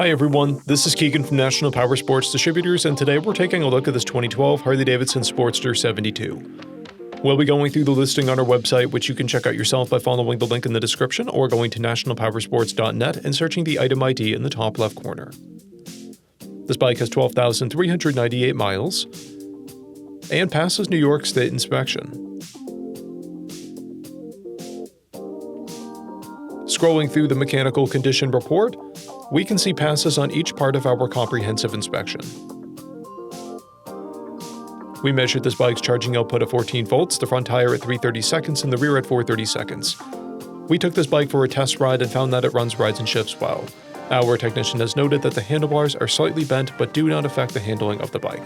Hi everyone, this is Keegan from National Powersports Distributors, and today we're taking a look at this 2012 Harley-Davidson Sportster 72. We'll be going through the listing on our website, which you can check out yourself by following the link in the description or going to nationalpowersports.net and searching the item ID in the top left corner. This bike has 12,398 miles and passes New York State inspection. Scrolling through the mechanical condition report, we can see passes on each part of our comprehensive inspection. We measured this bike's charging output at 14 volts, the front tire at 330 seconds, and the rear at 430 seconds. We took this bike for a test ride and found that it runs, rides, and shifts well. Our technician has noted that the handlebars are slightly bent but do not affect the handling of the bike.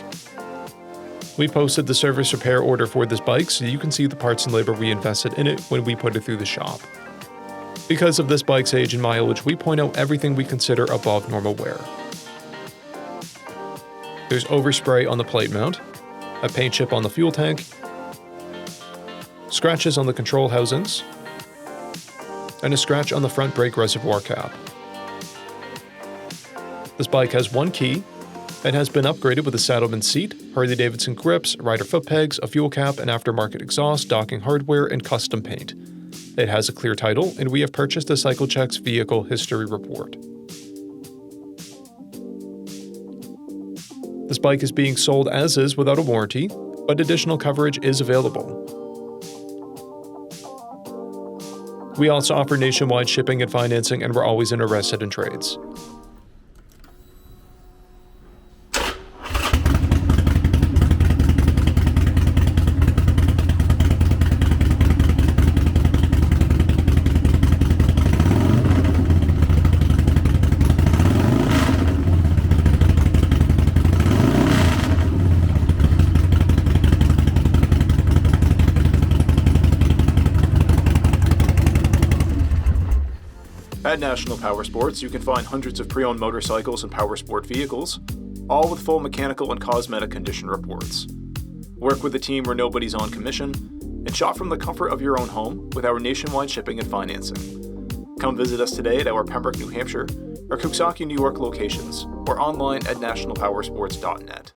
We posted the service repair order for this bike so you can see the parts and labor we invested in it when we put it through the shop. Because of this bike's age and mileage, we point out everything we consider above normal wear. There's overspray on the plate mount, a paint chip on the fuel tank, scratches on the control housings, and a scratch on the front brake reservoir cap. This bike has one key and has been upgraded with a saddleman seat, Harley-Davidson grips, rider foot pegs, a fuel cap, an aftermarket exhaust, docking hardware, and custom paint. It has a clear title, and we have purchased the CycleCheck's vehicle history report. This bike is being sold as is without a warranty, but additional coverage is available. We also offer nationwide shipping and financing, and we're always interested in trades. At National Powersports, you can find hundreds of pre-owned motorcycles and powersport vehicles, all with full mechanical and cosmetic condition reports. Work with a team where nobody's on commission, and shop from the comfort of your own home with our nationwide shipping and financing. Come visit us today at our Pembroke, New Hampshire, or Coxsackie, New York locations, or online at nationalpowersports.net.